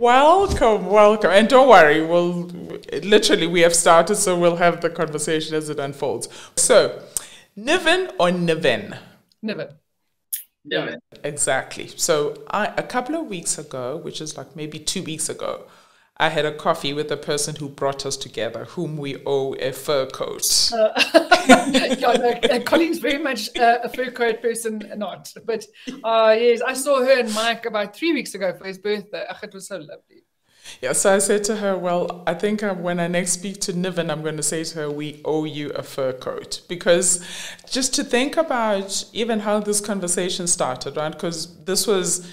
Welcome, welcome. And don't worry, we have started, so we'll have the conversation as it unfolds. So, Niven or Niven? Niven. Yeah, exactly. So a couple of weeks ago, which is like maybe 2 weeks ago, I had a coffee with the person who brought us together, whom we owe a fur coat. Colleen's very much a fur coat person, not. But yes, I saw her and Mike about 3 weeks ago for his birthday. It was so lovely. Yeah, so I said to her, well, I think when I next speak to Niven, I'm going to say to her, we owe you a fur coat. Because just to think about even how this conversation started, right? Because this was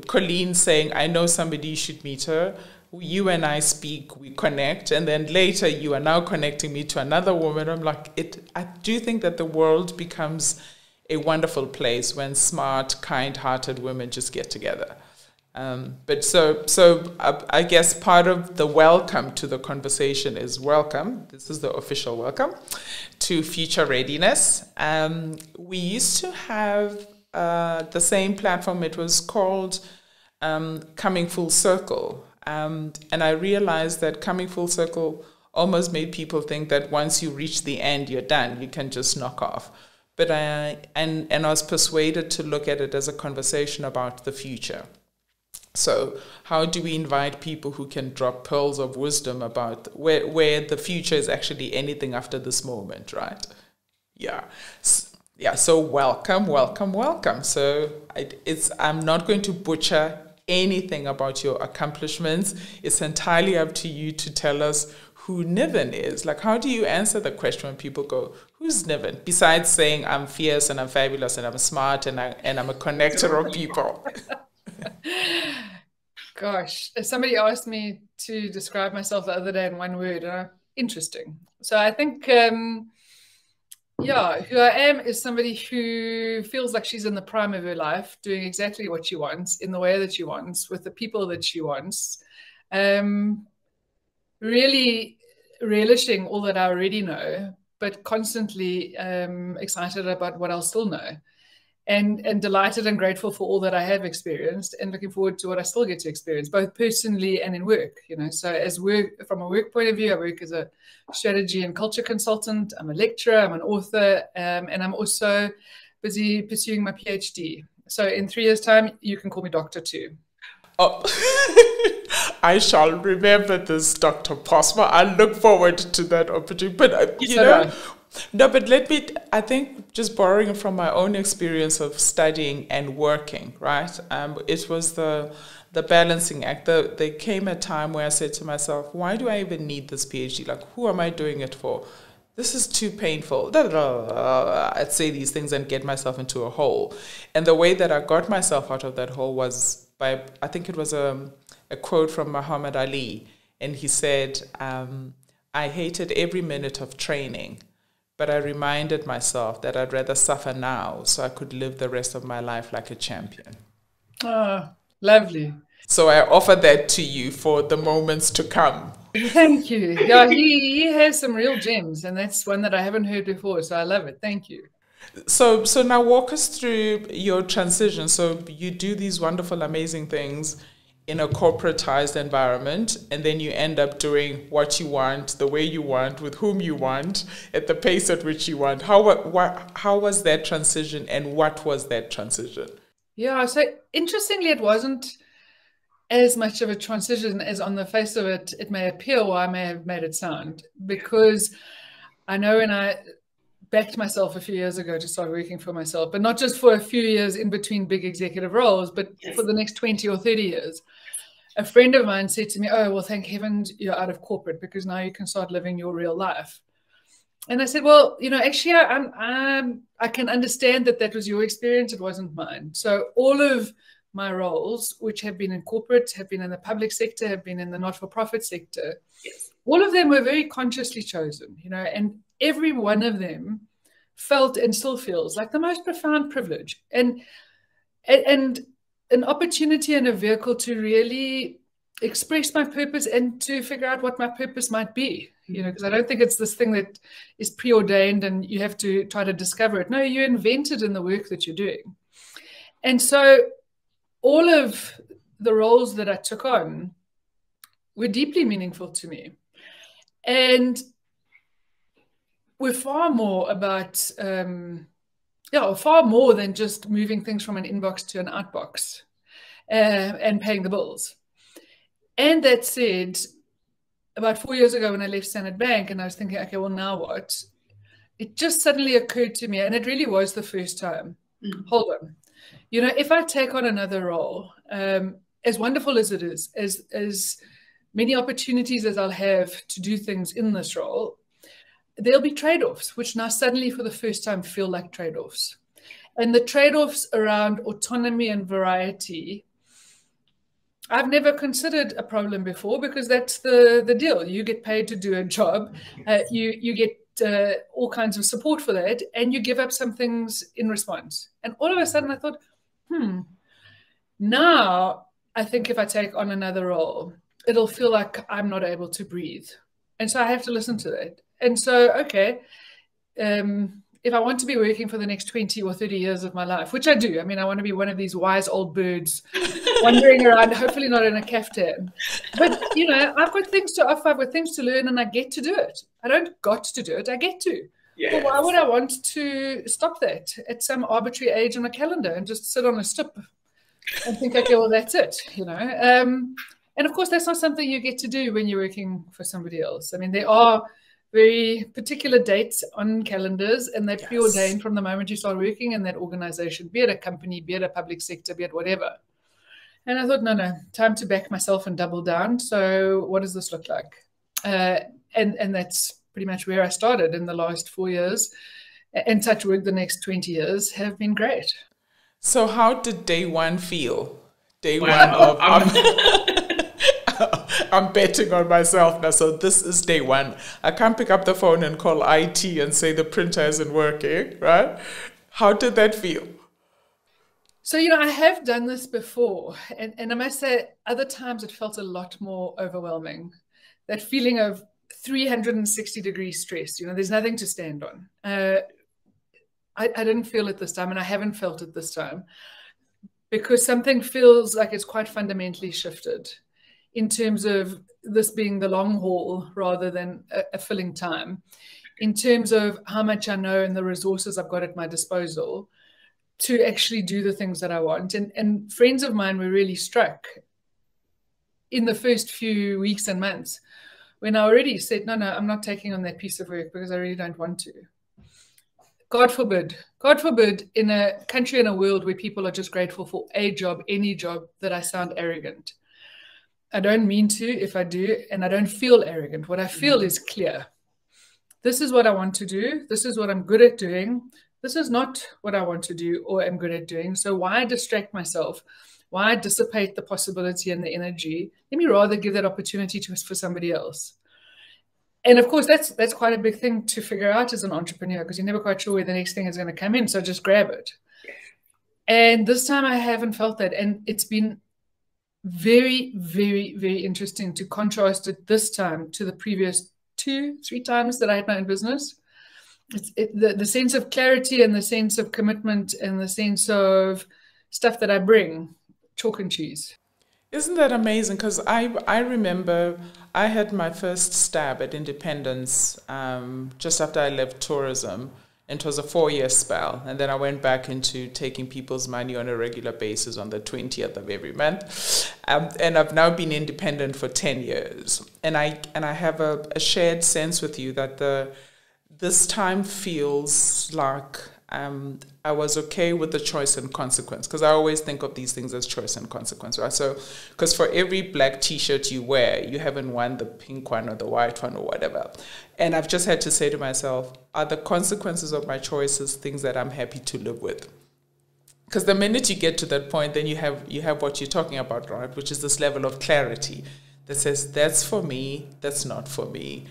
Colleen saying, I know somebody, you should meet her. You and I speak, we connect, and then later you are now connecting me to another woman. I'm like, I do think that the world becomes a wonderful place when smart, kind-hearted women just get together. But so I guess part of the welcome to the conversation is welcome. This is the official welcome to Future Readiness. We used to have the same platform. It was called Coming Full Circle. And I realized that coming full circle almost made people think that once you reach the end, you're done. You can just knock off. But I was persuaded to look at it as a conversation about the future. So how do we invite people who can drop pearls of wisdom about where the future is actually anything after this moment, right? Yeah. Yeah. So welcome, welcome, welcome. So I'm not going to butcher anything about your accomplishments. It's entirely up to you to tell us who Niven is. Like, how do you answer the question when people go, who's Niven? Besides saying I'm fierce and I'm fabulous and I'm smart and I'm a connector of people. Gosh, somebody asked me to describe myself the other day in one word. Interesting. So I think, yeah, who I am is somebody who feels like she's in the prime of her life, doing exactly what she wants, in the way that she wants, with the people that she wants, really relishing all that I already know, but constantly excited about what I'll still know. And delighted and grateful for all that I have experienced, and looking forward to what I still get to experience, both personally and in work. So from a work point of view, I work as a strategy and culture consultant. I'm a lecturer, I'm an author, and I'm also busy pursuing my PhD. So in 3 years' time, you can call me Doctor too. Oh, I shall remember this, Dr. Posma. I look forward to that opportunity. But, no, but I think just borrowing from my own experience of studying and working, right? It was the balancing act. There came a time where I said to myself, why do I even need this PhD? Like, who am I doing it for? This is too painful. I'd say these things and get myself into a hole. And the way that I got myself out of that hole was by, I think it was a quote from Muhammad Ali. And he said, I hated every minute of training, but I reminded myself that I'd rather suffer now so I could live the rest of my life like a champion. Oh, lovely. So I offer that to you for the moments to come. Thank you. Yeah, he has some real gems, and that's one that I haven't heard before, so I love it. Thank you. So now walk us through your transition. So you do these wonderful, amazing things in a corporatized environment, and then you end up doing what you want, the way you want, with whom you want, at the pace at which you want. How was that transition, and what was that transition? Yeah, so interestingly, it wasn't as much of a transition as on the face of it may appear, or I may have made it sound, because I know when I backed myself a few years ago to start working for myself, but not just for a few years in between big executive roles, but for the next 20 or 30 years. A friend of mine said to me, oh, well, thank heavens you're out of corporate, because now you can start living your real life. And I said, well, actually, I can understand that was your experience. It wasn't mine. So all of my roles, which have been in corporate, have been in the public sector, have been in the not-for-profit sector, all of them were very consciously chosen, and every one of them felt and still feels like the most profound privilege and an opportunity and a vehicle to really express my purpose and to figure out what my purpose might be, because I don't think it's this thing that is preordained and you have to try to discover it. No, you invent it in the work that you're doing. And so all of the roles that I took on were deeply meaningful to me. And we're far more about, far more than just moving things from an inbox to an outbox and paying the bills. And that said, about 4 years ago when I left Standard Bank and I was thinking, okay, well, now what? It just suddenly occurred to me, and it really was the first time, hold on. You know, if I take on another role, as wonderful as it is, as many opportunities as I'll have to do things in this role, there'll be trade-offs, which now suddenly for the first time feel like trade-offs. And the trade-offs around autonomy and variety, I've never considered a problem before, because that's the deal. You get paid to do a job. You get all kinds of support for that, and you give up some things in response. And all of a sudden I thought, now I think if I take on another role, it'll feel like I'm not able to breathe. And so I have to listen to that. And so, okay, if I want to be working for the next 20 or 30 years of my life, which I do, I mean, I want to be one of these wise old birds wandering around, hopefully not in a caftan. But, you know, I've got things to offer, I've got things to learn, and I get to do it. I don't got to do it, I get to. Yes. Well, why would I want to stop that at some arbitrary age on a calendar and just sit on a stip and think, okay, well, that's it, you know? And of course, that's not something you get to do when you're working for somebody else. I mean, there are very particular dates on calendars, and they're preordained from the moment you start working in that organization, be it a company, be it a public sector, be it whatever. And I thought, no, time to back myself and double down. So what does this look like? And that's pretty much where I started in the last 4 years. And touch wood, the next 20 years have been great. So how did day one feel? Day one of... I'm betting on myself now, so this is day one. I can't pick up the phone and call IT and say the printer isn't working, right? How did that feel? So, you know, I have done this before, and I must say other times it felt a lot more overwhelming. That feeling of 360-degree stress, you know, there's nothing to stand on. I didn't feel it this time, and I haven't felt it this time, because something feels like it's quite fundamentally shifted in terms of this being the long haul rather than a filling time, in terms of how much I know and the resources I've got at my disposal to actually do the things that I want. And friends of mine were really struck in the first few weeks and months when I already said, no, I'm not taking on that piece of work because I really don't want to. God forbid, in a country and a world where people are just grateful for a job, any job, that I sound arrogant. I don't mean to if I do, and I don't feel arrogant. What I feel is clear. This is what I want to do. This is what I'm good at doing. This is not what I want to do or am good at doing. So why distract myself? Why dissipate the possibility and the energy? Let me rather give that opportunity for somebody else. And of course, that's quite a big thing to figure out as an entrepreneur, because you're never quite sure where the next thing is going to come in. So just grab it. And this time I haven't felt that. And it's been very, very, very interesting to contrast it this time to the previous 2-3 times that I had my own business. The sense of clarity and the sense of commitment and the sense of stuff that I bring, chalk and cheese. Isn't that amazing? Because I remember I had my first stab at independence just after I left tourism. And it was a 4-year spell. And then I went back into taking people's money on a regular basis on the 20th of every month. And I've now been independent for 10 years. And I have a shared sense with you that this time feels like I was okay with the choice and consequence, because I always think of these things as choice and consequence, right? So, because for every black t-shirt you wear, you haven't won the pink one or the white one or whatever. And I've just had to say to myself, are the consequences of my choices things that I'm happy to live with? Because the minute you get to that point, then you have what you're talking about, right? Which is this level of clarity that says, that's for me, that's not for me.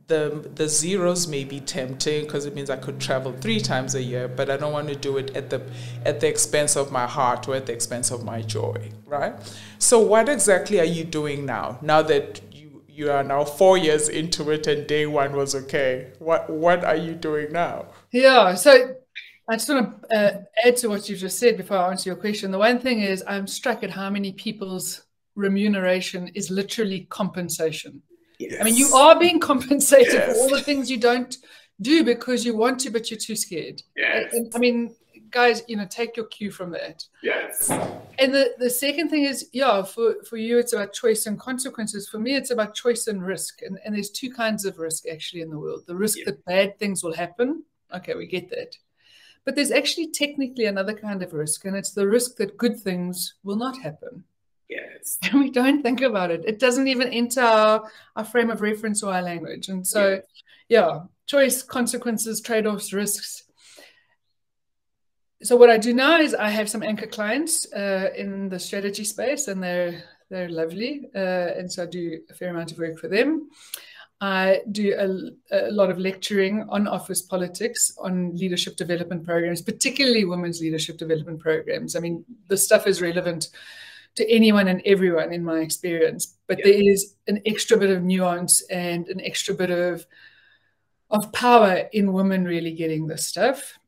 The zeros may be tempting because it means I could travel 3 times a year, but I don't want to do it at the expense of my heart or at the expense of my joy, right? So what exactly are you doing now that you are now 4 years into it and day one was okay? What are you doing now? Yeah, so I just want to add to what you just said before I answer your question. The one thing is I'm struck at how many people's remuneration is literally compensation. Yes. I mean, you are being compensated for all the things you don't do because you want to, but you're too scared. Yes. And, I mean, guys, take your cue from that. Yes. And the second thing is, for you, it's about choice and consequences. For me, it's about choice and risk. And there's two kinds of risk actually in the world. The risk that bad things will happen. Okay, we get that. But there's actually technically another kind of risk, and it's the risk that good things will not happen. Yes. And we don't think about it. It doesn't even enter our frame of reference or our language. And so, choice, consequences, trade-offs, risks. So what I do now is I have some anchor clients in the strategy space, and they're lovely. And so I do a fair amount of work for them. I do a lot of lecturing on office politics, on leadership development programs, particularly women's leadership development programs. I mean, the stuff is relevant to anyone and everyone in my experience, but there is an extra bit of nuance and an extra bit of power in women really getting this stuff.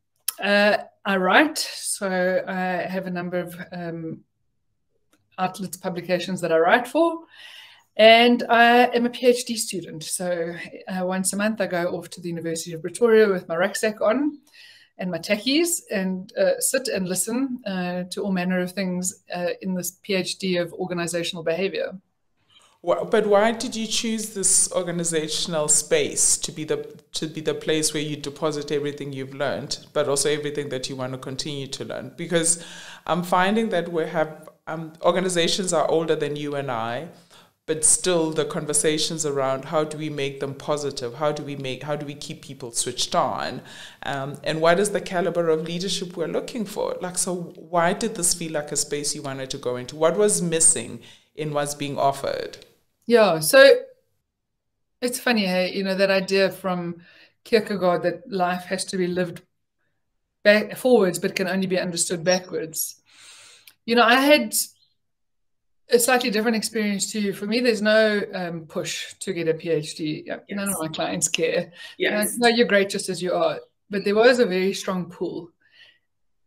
I write, so I have a number of outlets, publications that I write for. And I am a PhD student. So once a month, I go off to the University of Pretoria with my rucksack on and my tackies and sit and listen to all manner of things in this PhD of organizational behavior. Well, but why did you choose this organizational space to be the place where you deposit everything you've learned, but also everything that you want to continue to learn? Because I'm finding that we have organizations are older than you and I, but still the conversations around how do we make them positive, how do we keep people switched on, and what is the caliber of leadership we're looking for? So why did this feel like a space you wanted to go into? What was missing in what's being offered? Yeah, so it's funny, hey, that idea from Kierkegaard that life has to be lived forwards but can only be understood backwards. I had a slightly different experience too. For me, there's no push to get a PhD. None of my clients care. Yes. No, you're great just as you are. But there was a very strong pull.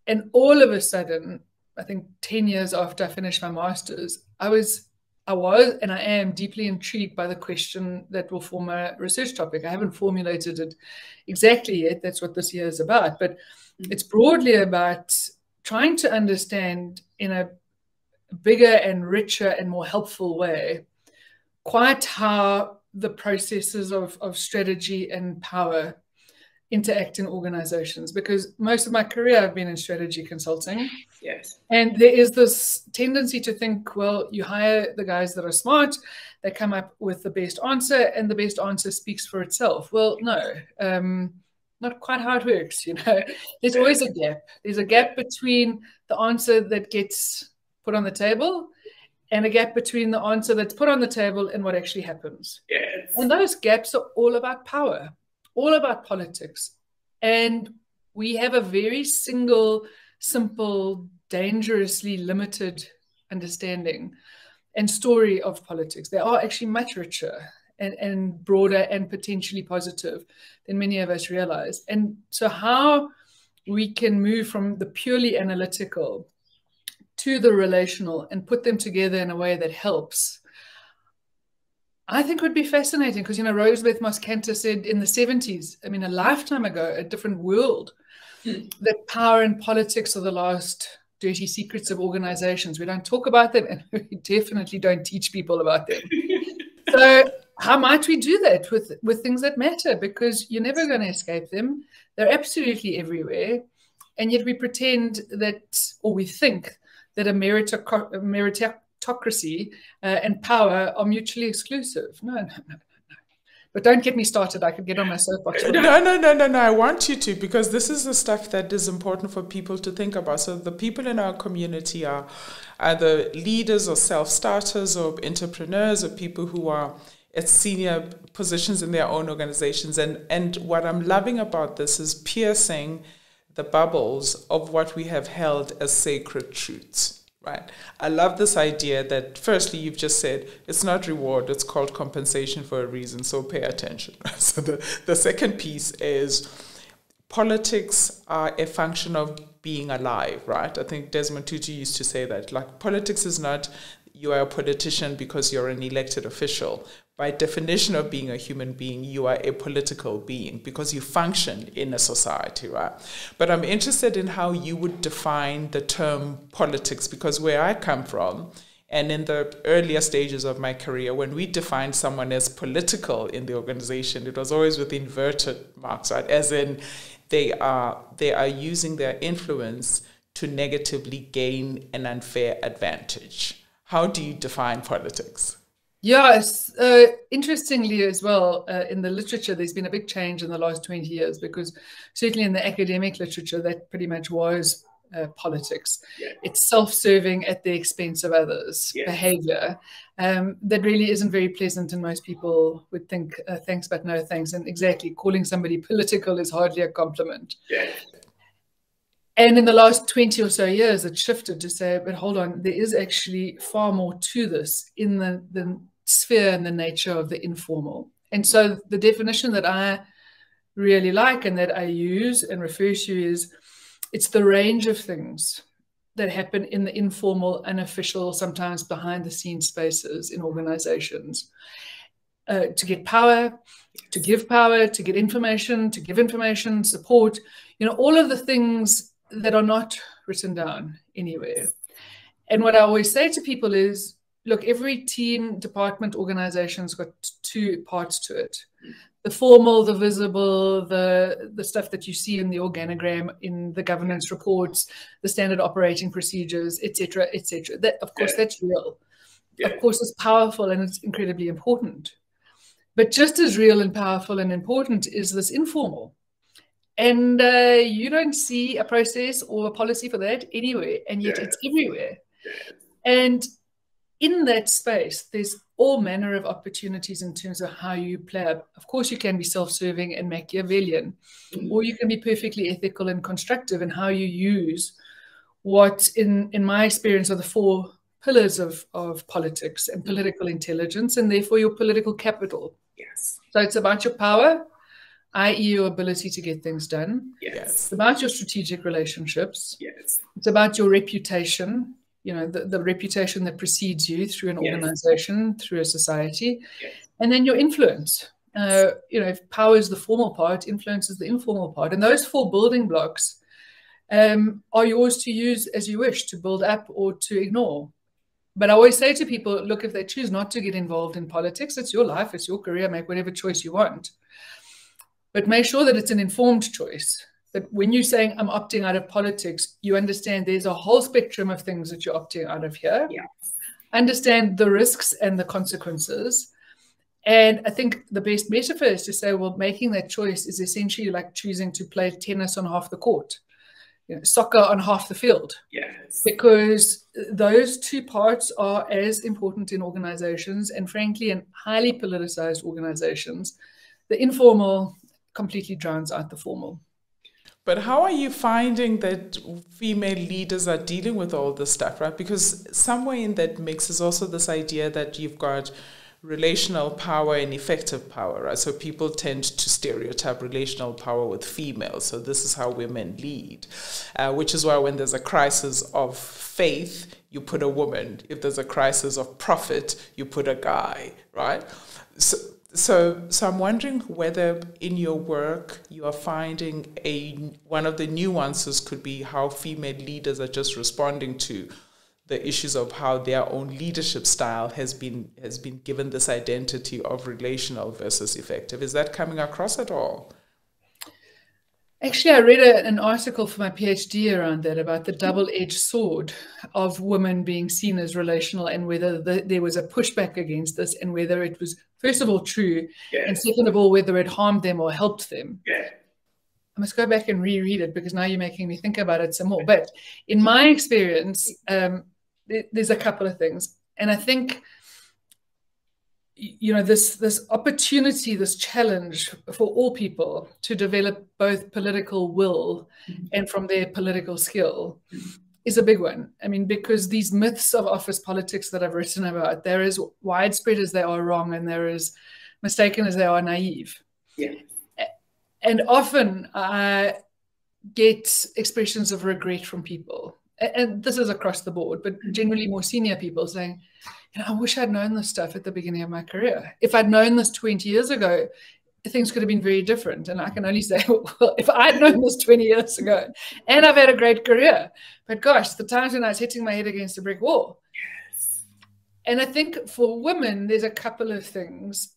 And all of a sudden, I think 10 years after I finished my master's, I was and I am deeply intrigued by the question that will form a research topic. I haven't formulated it exactly yet. That's what this year is about. But it's broadly about trying to understand in a bigger and richer and more helpful way quite how the processes of strategy and power interact in organizations, because most of my career I've been in strategy consulting. Yes. And there is this tendency to think, well, you hire the guys that are smart, they come up with the best answer, and the best answer speaks for itself. Well, no, not quite how it works. There's always a gap. There's a gap between the answer that gets put on the table and a gap between the answer that's put on the table and what actually happens. Yes. And those gaps are all about power, all about politics. And we have a very simple, dangerously limited understanding and story of politics. They are actually much richer and broader and potentially positive than many of us realize. And so how we can move from the purely analytical to the relational and put them together in a way that helps, I think would be fascinating. Because, Roosevelt Moskanter said in the 70s, I mean, a lifetime ago, a different world, that power and politics are the last dirty secrets of organizations. We don't talk about them, and we definitely don't teach people about them. So how might we do that with things that matter? Because you're never going to escape them. They're absolutely everywhere. And yet we pretend that, or we think that a meritocracy and power are mutually exclusive. No. But don't get me started. I could get on my soapbox. No. I want you to, because this is the stuff that is important for people to think about. So the people in our community are either leaders or self-starters or entrepreneurs or people who are at senior positions in their own organizations. And what I'm loving about this is piercing the bubbles of what we have held as sacred truths, right? I love this idea that, firstly, you've just said, it's not reward, it's called compensation for a reason, so pay attention. So the second piece is politics are a function of being alive, right? I think Desmond Tutu used to say that, politics is not, you are a politician because you're an elected official. By definition of being a human being, you are a political being because you function in a society, right? But I'm interested in how you would define the term politics, because where I come from, and in the earlier stages of my career, when we defined someone as political in the organization, it was always with inverted marks, right? As in they are using their influence to negatively gain an unfair advantage. How do you define politics? Yes, interestingly as well, in the literature, there's been a big change in the last 20 years, because certainly in the academic literature, that pretty much was politics. Yeah. It's self-serving at the expense of others, behavior that really isn't very pleasant, and most people would think thanks but no thanks, and exactly, calling somebody political is hardly a compliment. Yeah. And in the last 20 or so years, it shifted to say, but hold on, there is actually far more to this in the sphere and the nature of the informal. And so the definition that I really like and that I use and refer to is, it's the range of things that happen in the informal, unofficial, sometimes behind the scenes spaces in organizations to get power, to give power, to get information, to give information, support, all of the things that are not written down anywhere. And what I always say to people is, look, every team, department, organization's got two parts to it. The formal, the visible, the stuff that you see in the organogram, in the governance reports, the standard operating procedures, etc., etc. That, of course, that's real. Yeah. Of course, it's powerful and it's incredibly important. But just as real and powerful and important is this informal. And you don't see a process or a policy for that anywhere, and yet it's everywhere. And in that space, there's all manner of opportunities in terms of how you play up. Of course, you can be self-serving and Machiavellian, or you can be perfectly ethical and constructive in how you use what, in my experience, are the four pillars of politics and political intelligence, and therefore your political capital. Yes. So it's about your power, i.e. your ability to get things done. Yes. It's about your strategic relationships. Yes. It's about your reputation, the reputation that precedes you through an organization, through a society. Yes. And then your influence. If power is the formal part, influence is the informal part. And those four building blocks are yours to use as you wish, to build up or to ignore. But I always say to people, look, if they choose not to get involved in politics, it's your life, it's your career, make whatever choice you want. But make sure that it's an informed choice. That when you're saying I'm opting out of politics, you understand there's a whole spectrum of things that you're opting out of here. Yeah. Understand the risks and the consequences. And I think the best metaphor is to say, well, making that choice is essentially like choosing to play tennis on half the court, soccer on half the field. Yes. Because those two parts are as important in organizations, and frankly, in highly politicized organizations, the informal completely drowns out the formal. But how are you finding that female leaders are dealing with all this stuff, right? Because somewhere in that mix is also this idea that you've got relational power and effective power, right? So people tend to stereotype relational power with females. So this is how women lead, which is why when there's a crisis of faith, you put a woman. If there's a crisis of profit, you put a guy, right? So I'm wondering whether in your work you are finding one of the nuances could be how female leaders are just responding to the issues of how their own leadership style has been given this identity of relational versus effective. Is that coming across at all? Actually, I read an article for my PhD around that, about the double-edged sword of women being seen as relational, and whether there was a pushback against this, and whether it was, first of all, true, and second of all, whether it harmed them or helped them. Yeah. I must go back and reread it, because now you're making me think about it some more. But in my experience, there's a couple of things. And I think, this opportunity, this challenge for all people to develop both political will and from their political skill is a big one. I mean, because these myths of office politics that I've written about, they're as widespread as they are wrong, and they're as mistaken as they are naive. Yeah. And often I get expressions of regret from people and this is across the board, but generally more senior people saying, I wish I'd known this stuff at the beginning of my career. If I'd known this 20 years ago, things could have been very different. And I can only say, well, if I'd known this 20 years ago, and I've had a great career, but gosh, the times when I was hitting my head against a brick wall. Yes. And I think for women, there's a couple of things.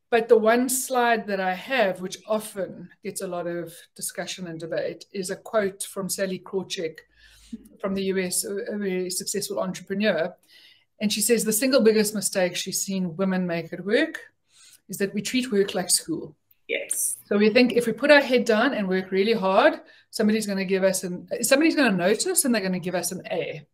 But the one slide that I have, which often gets a lot of discussion and debate, is a quote from Sally Krawcheck from the US, a very successful entrepreneur. And she says the single biggest mistake she's seen women make at work is that we treat work like school. Yes. So we think if we put our head down and work really hard, somebody's going to give us somebody's going to notice and they're going to give us an A.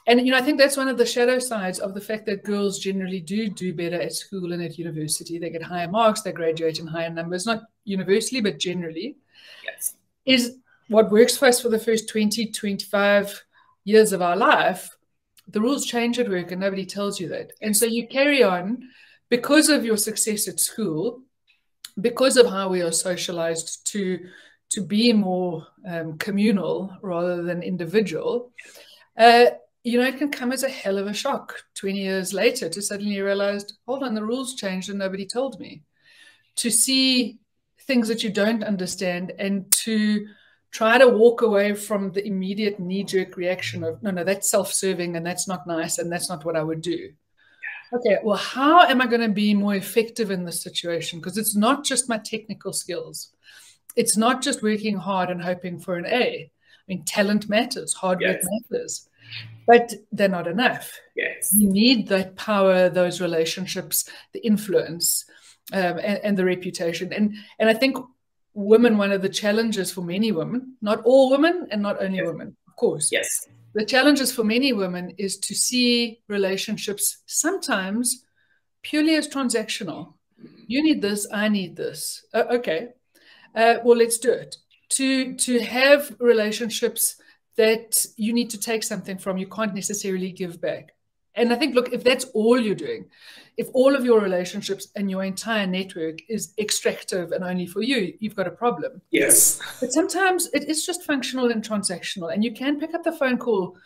And, I think that's one of the shadow sides of the fact that girls generally do better at school and at university. They get higher marks, they graduate in higher numbers, not universally, but generally. Yes. Is what works for us for the first 20, 25 years of our life. The rules change at work and nobody tells you that. And so you carry on because of your success at school, because of how we are socialized to be more communal rather than individual. It can come as a hell of a shock 20 years later to suddenly realize, hold on, the rules changed and nobody told me. To see things that you don't understand and to try to walk away from the immediate knee-jerk reaction of, no, that's self-serving and that's not nice and that's not what I would do. Okay, well, how am I going to be more effective in this situation? Because it's not just my technical skills. It's not just working hard and hoping for an A. I mean, talent matters, hard work matters. But they're not enough. Yes. You need that power, those relationships, the influence, and the reputation. And I think women, one of the challenges for many women, not all women and not only women, of course. Yes. The challenges for many women is to see relationships sometimes purely as transactional. You need this, I need this. Okay, well, let's do it. To have relationships that you need to take something from, you can't necessarily give back. And I think, look, if that's all you're doing, if all of your relationships and your entire network is extractive and only for you, you've got a problem. Yes. But sometimes it is just functional and transactional. And you can pick up the phone call,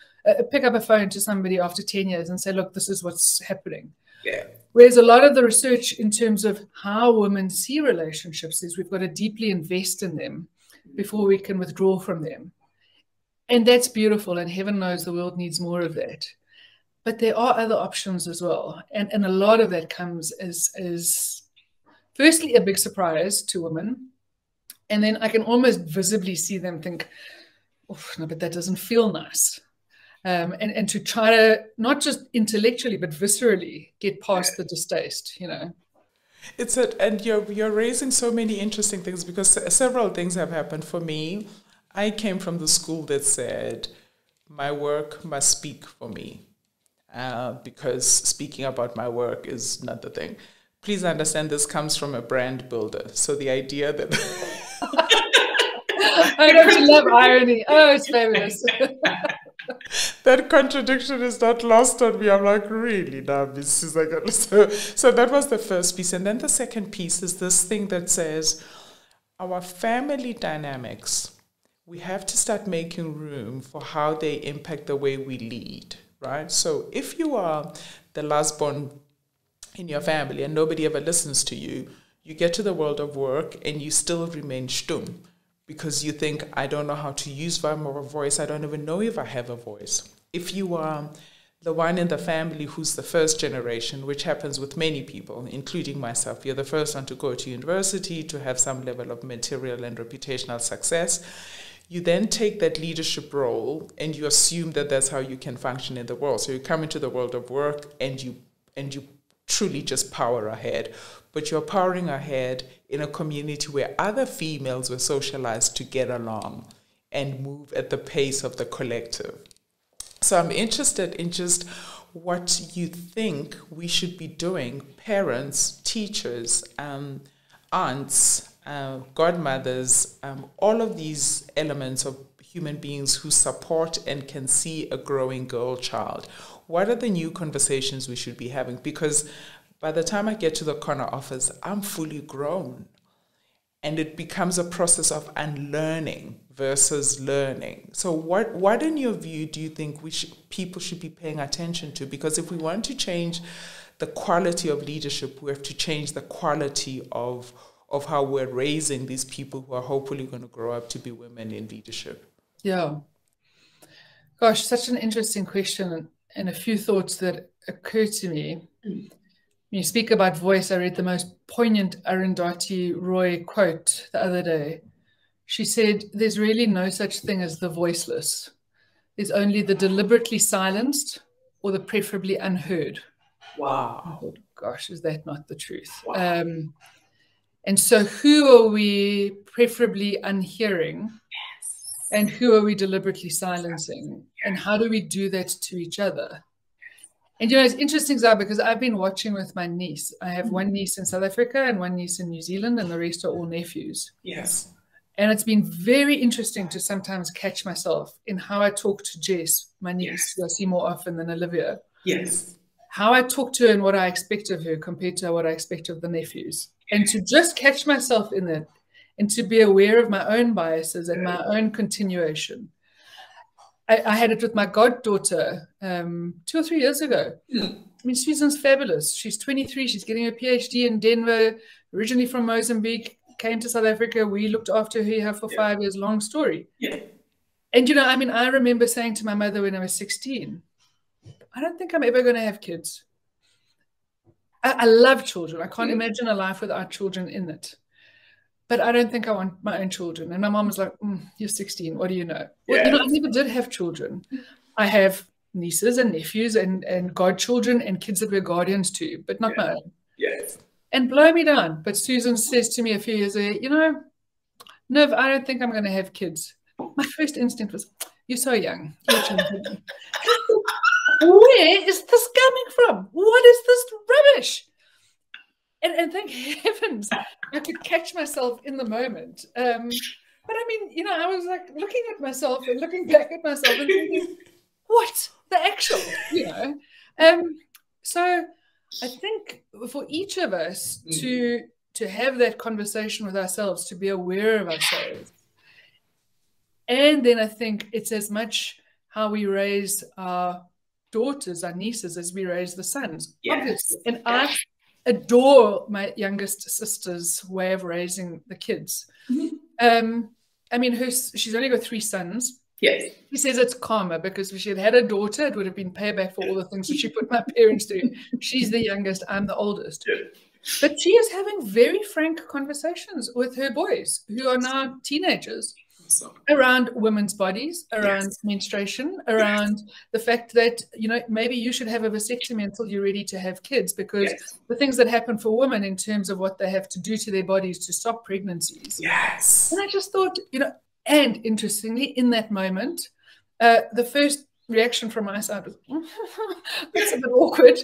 pick up a phone to somebody after 10 years and say, look, this is what's happening. Yeah. Whereas a lot of the research in terms of how women see relationships is we've got to deeply invest in them before we can withdraw from them. And that's beautiful, and heaven knows the world needs more of that. But there are other options as well. And a lot of that comes as firstly, a big surprise to women. And then I can almost visibly see them think, oh, no, but that doesn't feel nice. And to try to, not just intellectually, but viscerally get past the distaste, And you're raising so many interesting things because several things have happened for me. I came from the school that said, my work must speak for me, because speaking about my work is not the thing. Please understand this comes from a brand builder. So the idea that... I don't love irony. Oh, it's fabulous. That contradiction is not lost on me. I'm like, really? Now, Miss Sizakele. So that was the first piece. And then the second piece is this thing that says, our family dynamics, we have to start making room for how they impact the way we lead, right? So if you are the last born in your family and nobody ever listens to you, you get to the world of work and you still remain stumm because you think, I don't know how to use my voice. I don't even know if I have a voice. If you are the one in the family who's the first generation, which happens with many people, including myself, you're the first one to go to university, to have some level of material and reputational success. You then take that leadership role and you assume that that's how you can function in the world. So you come into the world of work and you truly just power ahead. But you're powering ahead in a community where other females were socialized to get along and move at the pace of the collective. So I'm interested in just what you think we should be doing, parents, teachers, aunts, godmothers, all of these elements of human beings who support and can see a growing girl child. What are the new conversations we should be having? Because by the time I get to the corner office, I'm fully grown. and it becomes a process of unlearning versus learning. So what in your view do you think people should be paying attention to? Because if we want to change the quality of leadership, we have to change the quality of how we're raising these people who are hopefully going to grow up to be women in leadership. Yeah. Gosh, such an interesting question, and a few thoughts that occur to me. When you speak about voice, I read the most poignant Arundhati Roy quote the other day. She said, "There's really no such thing as the voiceless. There's only the deliberately silenced or the preferably unheard." Wow. I thought, gosh, is that not the truth? Wow. And so who are we preferably unhearing? Yes. And who are we deliberately silencing? And how do we do that to each other? And, you know, it's interesting, Zara, because I've been watching with my niece. I have one niece in South Africa and one niece in New Zealand, and the rest are all nephews. Yes. And it's been very interesting to sometimes catch myself in how I talk to Jess, my niece, who I see more often than Olivia. Yes. How I talk to her and what I expect of her compared to what I expect of the nephews. And to just catch myself in that and to be aware of my own biases and my own continuation. I had it with my goddaughter 2 or 3 years ago. I mean, Susan's fabulous. She's 23. She's getting her PhD in Denver, originally from Mozambique, came to South Africa. We looked after her for 5 years. Long story. Yeah. And, you know, I mean, I remember saying to my mother when I was 16, I don't think I'm ever going to have kids. I love children. I can't imagine a life without children in it. But I don't think I want my own children. And my mom was like, you're 16. What do you know? Well, you know, I never did have children. I have nieces and nephews and godchildren and kids that we're guardians to, but not my own. Yes. And blow me down. But Susan says to me a few years ago, you know, Niv, I don't think I'm going to have kids. My first instinct was, you're so young. You're children. Where is this coming from? What is this rubbish? And thank heavens I could catch myself in the moment. But I mean, you know, I was like looking at myself and looking back at myself and thinking, what the actual, you know? So I think for each of us to have that conversation with ourselves, to be aware of ourselves. And then I think it's as much how we raise our daughters, our nieces, as we raise the sons, obviously. And I adore my youngest sister's way of raising the kids. I mean, she's only got 3 sons. Yes. She says it's karma because if she had a daughter, it would have been payback for all the things that she put my parents through. She's the youngest, I'm the oldest. Yeah. But she is having very frank conversations with her boys, who are now teenagers, around women's bodies, around menstruation, around the fact that, you know, maybe you should have a vasectomy until you're ready to have kids, because the things that happen for women in terms of what they have to do to their bodies to stop pregnancies. Yes. And I just thought, you know, and interestingly, in that moment, the first reaction from my side was, that's a bit awkward.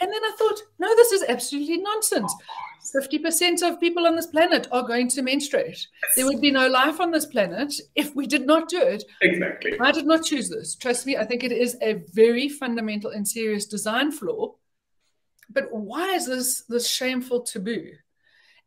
And then I thought, no, this is absolutely nonsense. 50% of people on this planet are going to menstruate. There would be no life on this planet if we did not do it. Exactly. I did not choose this. Trust me, I think it is a very fundamental and serious design flaw. But why is this shameful taboo?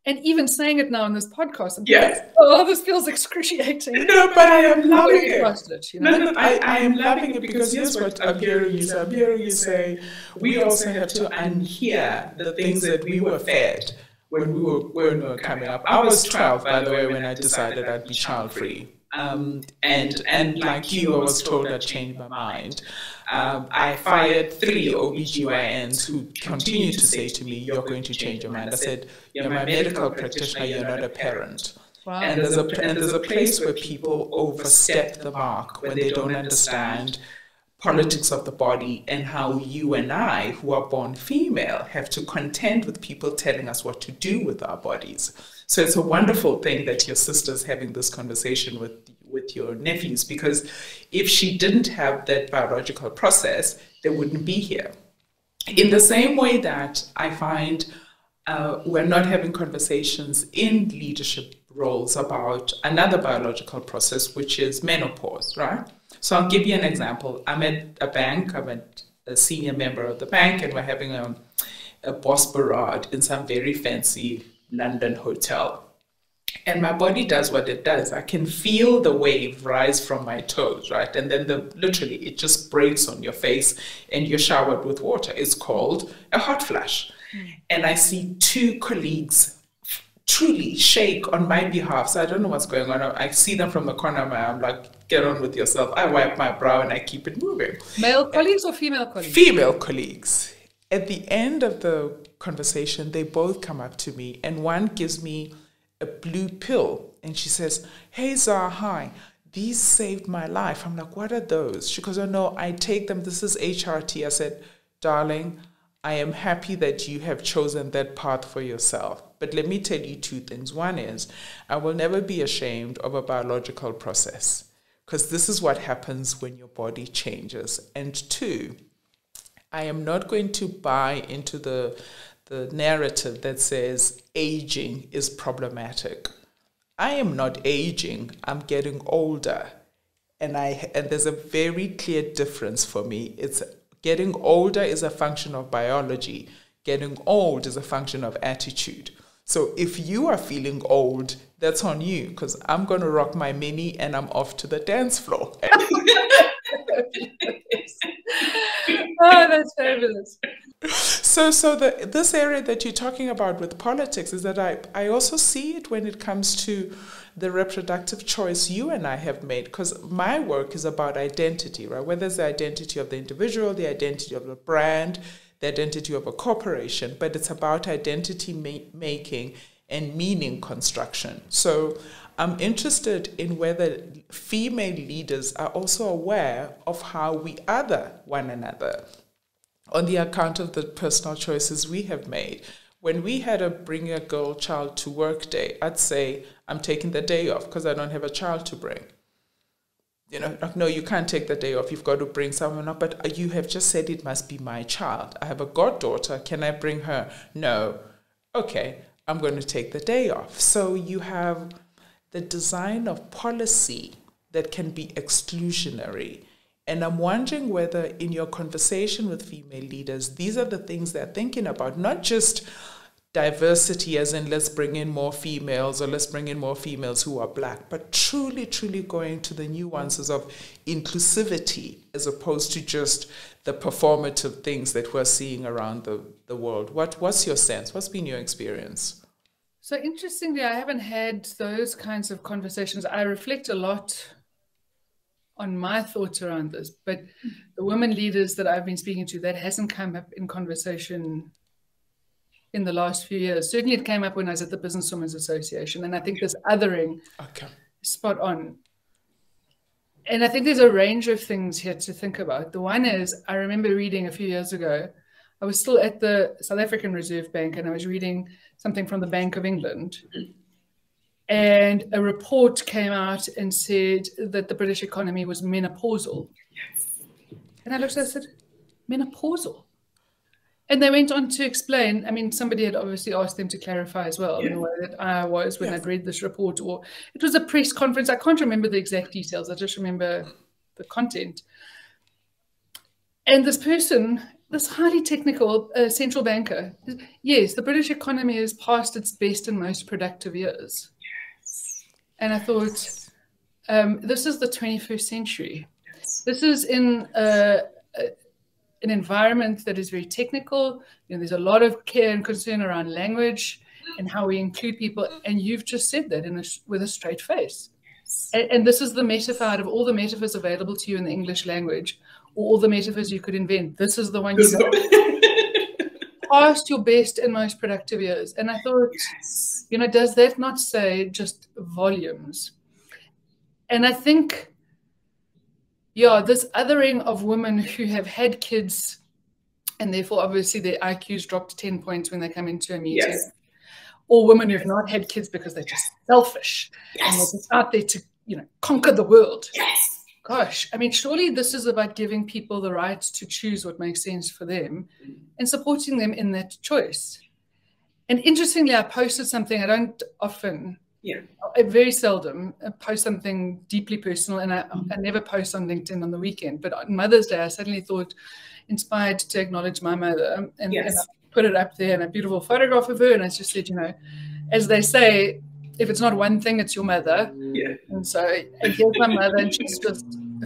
And even saying it now on this podcast, I'm like, oh, this feels excruciating. No, but I am loving it. You know? No, I am loving it because here's what I'm hearing you say. I'm hearing you say we also have to unhear the things that we were fed when we were coming up. I was 12, by the way, when I decided I'd be child-free. And like you, I was told I'd changed my mind. I fired 3 OBGYNs who continued to say to me, you're going to change your mind. I said, you're my medical practitioner, you're not a parent. Wow. And there's a place where people overstep the mark when they don't understand politics of the body and how you and I, who are born female, have to contend with people telling us what to do with our bodies. So it's a wonderful thing that your sister's having this conversation with your nephews, because if she didn't have that biological process, they wouldn't be here. In the same way that I find we're not having conversations in leadership roles about another biological process, which is menopause, right? So I'll give you an example. I'm at a bank, I'm a senior member of the bank, and we're having a boss barrage in some very fancy London hotel. And my body does what it does. I can feel the wave rise from my toes, right? And then literally it just breaks on your face and you're showered with water. It's called a hot flash. And I see two colleagues truly shake on my behalf. So I don't know what's going on. I see them from the corner of my eye. I'm like, get on with yourself. I wipe my brow and I keep it moving. Male colleagues or female colleagues? Female colleagues. At the end of the conversation, they both come up to me and one gives me a blue pill and she says, hey Zah, hi, these saved my life. I'm like, what are those? She goes, oh no, I take them. This is HRT. I said, darling, I am happy that you have chosen that path for yourself. But let me tell you two things. One is, I will never be ashamed of a biological process because this is what happens when your body changes. And two, I am not going to buy into the narrative that says aging is problematic. I am not aging, I'm getting older. And there's a very clear difference for me. It's getting older is a function of biology. Getting old is a function of attitude. So if you are feeling old, that's on you, because I'm going to rock my mini and I'm off to the dance floor. Oh, that's fabulous. So this area that you're talking about with politics is that I also see it when it comes to the reproductive choice you and I have made, because my work is about identity, right? Whether it's the identity of the individual, the identity of the brand, the identity of a corporation, but it's about identity making and meaning construction. So I'm interested in whether female leaders are also aware of how we other one another on the account of the personal choices we have made. When we had a bring a girl child to work day, I'd say, I'm taking the day off because I don't have a child to bring. You know, like, no, you can't take the day off. You've got to bring someone up. But you have just said it must be my child. I have a goddaughter. Can I bring her? No. Okay, I'm going to take the day off. So you have the design of policy that can be exclusionary. And I'm wondering whether in your conversation with female leaders, these are the things they're thinking about, not just diversity as in let's bring in more females or let's bring in more females who are black, but truly, truly going to the nuances of inclusivity as opposed to just the performative things that we're seeing around the world. What's your sense? What's been your experience? So interestingly, I haven't had those kinds of conversations. I reflect a lot on my thoughts around this, but the women leaders that I've been speaking to, that hasn't come up in conversation in the last few years. Certainly it came up when I was at the Businesswomen's Association, and I think this othering spot on. And I think there's a range of things here to think about. The one is, I remember reading a few years ago, I was still at the South African Reserve Bank, and I was reading something from the Bank of England. And a report came out and said that the British economy was menopausal. And I looked and I said, menopausal? And they went on to explain, I mean, somebody had obviously asked them to clarify as well, in the way that I was when I'd read this report, or it was a press conference. I can't remember the exact details. I just remember the content. And this person, this highly technical central banker, yes, the British economy is past its best and most productive years. And I thought, this is the 21st century. This is in an environment that is very technical. You know, there's a lot of care and concern around language and how we include people. And you've just said that with a straight face. And this is the metaphor out of all the metaphors available to you in the English language, or all the metaphors you could invent. This is the one you know, past your best and most productive years. And I thought, you know, does that not say just volumes? And I think, yeah, this othering of women who have had kids and therefore obviously their IQs dropped 10 points when they come into a meeting, or women who have not had kids because they're just selfish and they're just out there to, you know, conquer the world. Gosh, I mean, surely this is about giving people the right to choose what makes sense for them and supporting them in that choice. And interestingly, I posted something I don't often, I very seldom post something deeply personal, and I never post on LinkedIn on the weekend. But on Mother's Day, I suddenly thought, inspired to acknowledge my mother, and I put it up there in a beautiful photograph of her, and I just said, you know, as they say, if it's not one thing, it's your mother. Yeah. And so here's my mother, and she's just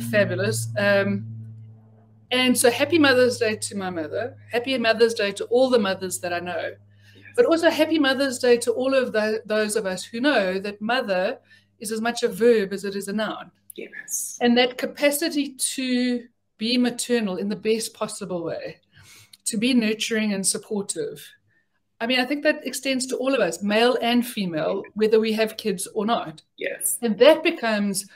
fabulous. And so happy Mother's Day to my mother. Happy Mother's Day to all the mothers that I know. Yes. But also happy Mother's Day to all of those of us who know that mother is as much a verb as it is a noun. Yes. And that capacity to be maternal in the best possible way, to be nurturing and supportive. I mean, I think that extends to all of us, male and female, whether we have kids or not. Yes. And that becomes,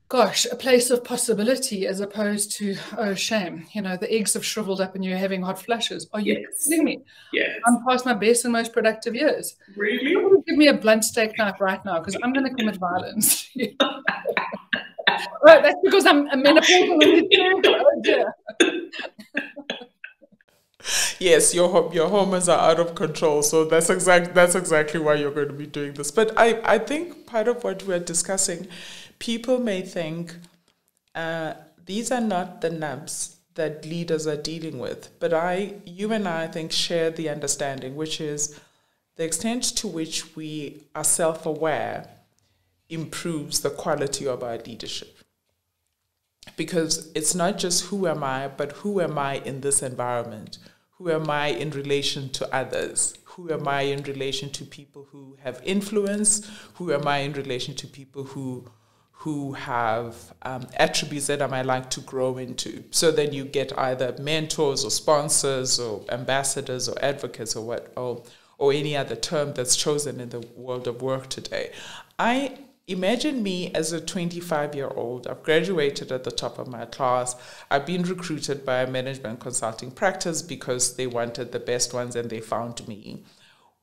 gosh, a place of possibility as opposed to, oh, shame. You know, the eggs have shriveled up and you're having hot flushes. Are you kidding me? Yes. I'm past my best and most productive years. Really? Give me a blunt steak knife right now because I'm going to commit violence. Right, that's because I'm menopausal and hysterical. Oh dear. Yes, your hormones are out of control, so that's exactly why you're going to be doing this. But I think part of what we're discussing, people may think these are not the nubs that leaders are dealing with, but you and I think share the understanding, which is the extent to which we are self-aware improves the quality of our leadership. Because it's not just who am I, but who am I in this environment? Who am I in relation to others? Who am I in relation to people who have influence? Who am I in relation to people who have attributes that I might like to grow into? So then you get either mentors or sponsors or ambassadors or advocates or any other term that's chosen in the world of work today. I imagine me as a 25-year-old. I've graduated at the top of my class. I've been recruited by a management consulting practice because they wanted the best ones and they found me.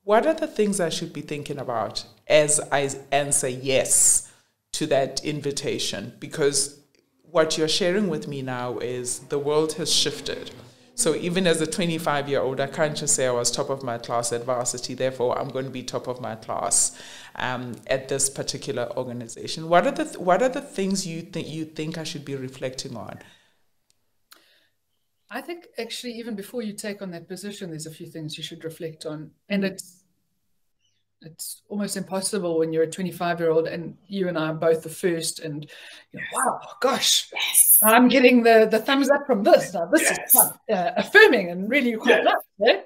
What are the things I should be thinking about as I answer yes to that invitation? Because what you're sharing with me now is the world has shifted. So even as a 25-year-old, I can't just say I was top of my class at varsity, therefore I'm going to be top of my class at this particular organization. What are the things you think I should be reflecting on? I think actually even before you take on that position, there's a few things you should reflect on. And it's almost impossible when you're a 25-year-old and you and I are both the first and wow, gosh, I'm getting the thumbs up from this. Now this is quite affirming and really quite nice.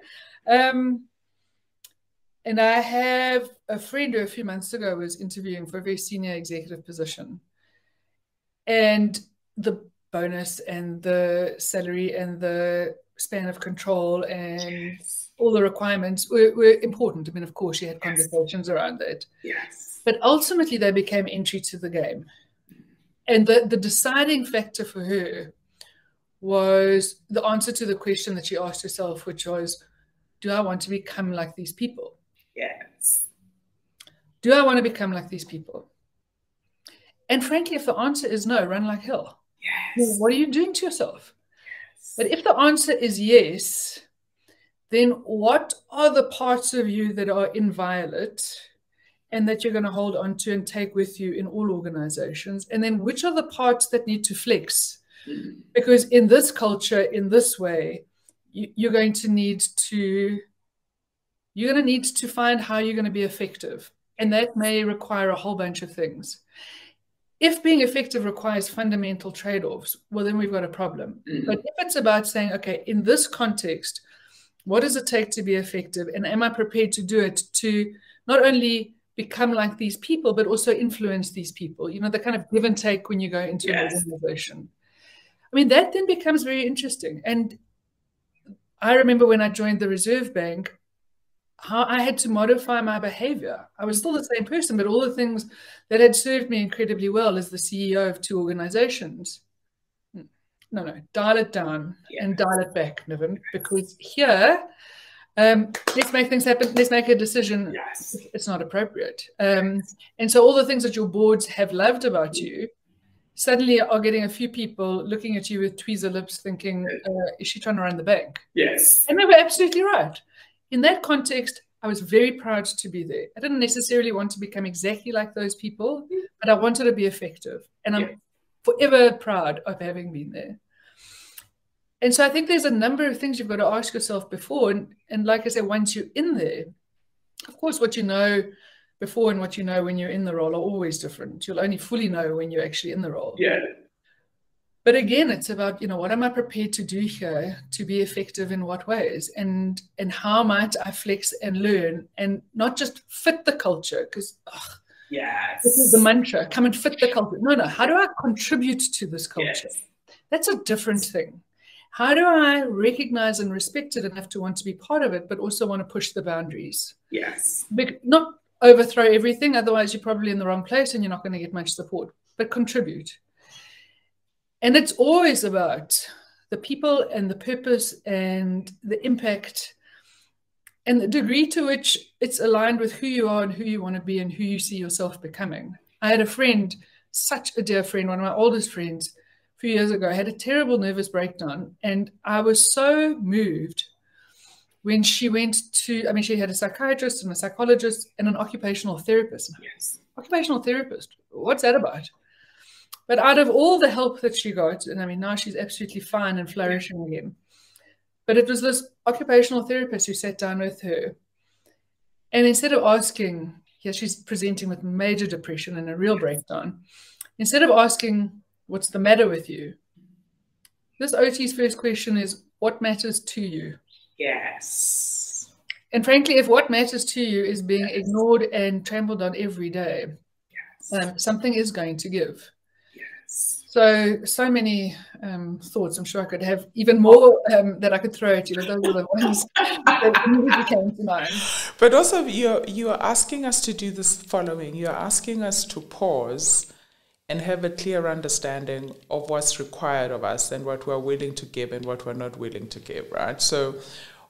And I have a friend who a few months ago was interviewing for a very senior executive position. And the bonus and the salary and the span of control and all the requirements were important. I mean, of course, she had conversations around that. Yes. But ultimately, they became entry to the game. And the deciding factor for her was the answer to the question that she asked herself, which was, do I want to become like these people? Yes. Do I want to become like these people? And frankly, if the answer is no, run like hell. Yes. Well, what are you doing to yourself? Yes. But if the answer is yes, then what are the parts of you that are inviolate and that you're going to hold on to and take with you in all organizations? And then which are the parts that need to flex? Mm-hmm. Because in this culture, in this way, you're going to need to find how you're going to be effective. And that may require a whole bunch of things. If being effective requires fundamental trade-offs, well, then we've got a problem. Mm-hmm. But if it's about saying, okay, in this context, what does it take to be effective? And am I prepared to do it to not only become like these people, but also influence these people? You know, the kind of give and take when you go into an organization. I mean, that then becomes very interesting. And I remember when I joined the Reserve Bank, how I had to modify my behavior. I was still the same person, but all the things that had served me incredibly well as the CEO of two organizations. No, dial it down and dial it back, Niven, because here, let's make things happen. Let's make a decision. Yes. It's not appropriate. And so all the things that your boards have loved about you suddenly are getting a few people looking at you with tweezer lips thinking, is she trying to run the bank? Yes. And they were absolutely right. In that context, I was very proud to be there. I didn't necessarily want to become exactly like those people, but I wanted to be effective. And I'm forever proud of having been there. And so I think there's a number of things you've got to ask yourself before. And like I said, once you're in there, of course, what you know before and what you know when you're in the role are always different. You'll only fully know when you're actually in the role. Yeah. But again, it's about, what am I prepared to do here to be effective in what ways? And how might I flex and learn and not just fit the culture? Because yes, this is the mantra, come and fit the culture. No, how do I contribute to this culture? Yes. That's a different thing. How do I recognize and respect it enough to want to be part of it, but also want to push the boundaries? Yes. Not overthrow everything, otherwise you're probably in the wrong place and you're not going to get much support, but contribute. And it's always about the people and the purpose and the impact and the degree to which it's aligned with who you are and who you want to be and who you see yourself becoming. I had a friend, such a dear friend, one of my oldest friends, a few years ago, had a terrible nervous breakdown. And I was so moved when she went to, she had a psychiatrist and a psychologist and an occupational therapist. Yes. Occupational therapist, what's that about? But out of all the help that she got, and now she's absolutely fine and flourishing again. But it was this occupational therapist who sat down with her. And instead of asking, she's presenting with major depression and a real breakdown. Instead of asking, what's the matter with you? This OT's first question is, what matters to you? Yes. And frankly, if what matters to you is being ignored and trampled on every day, something is going to give. So many thoughts. I'm sure I could have even more that I could throw at you, but those are the ones that immediately came to mind. But also, you are asking us to do this following. You are asking us to pause and have a clear understanding of what's required of us and what we're willing to give and what we're not willing to give, right? So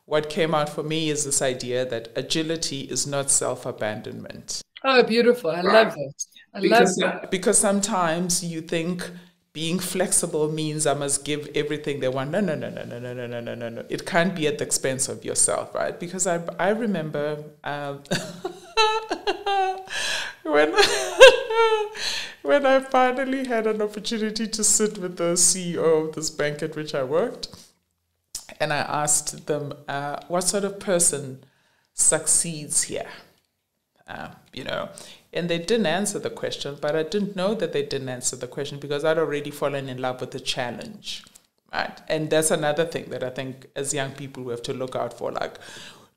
what came out for me is this idea that agility is not self-abandonment. Oh, beautiful. I love that. Because sometimes you think being flexible means I must give everything they want. No. It can't be at the expense of yourself, right? Because I remember when I finally had an opportunity to sit with the CEO of this bank at which I worked, and I asked them, what sort of person succeeds here? And they didn't answer the question, but I didn't know that they didn't answer the question because I'd already fallen in love with the challenge, right? And that's another thing that I think as young people we have to look out for, like,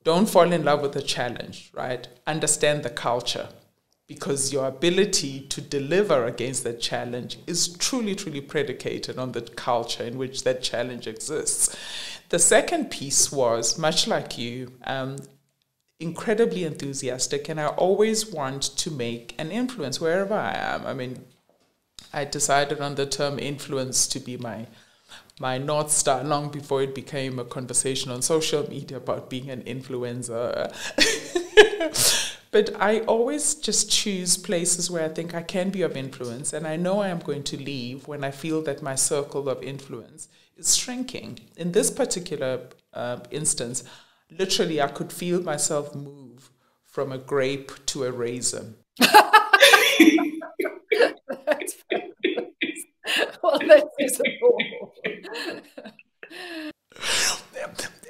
don't fall in love with the challenge, right? Understand the culture, because your ability to deliver against that challenge is truly, truly predicated on the culture in which that challenge exists. The second piece was, much like you, incredibly enthusiastic, and I always want to make an influence wherever I am. I decided on the term influence to be my North Star long before it became a conversation on social media about being an influencer. But I always just choose places where I think I can be of influence, and I know I am going to leave when I feel that my circle of influence is shrinking. In this particular instance, literally, I could feel myself move from a grape to a raisin. Well, that's adorable.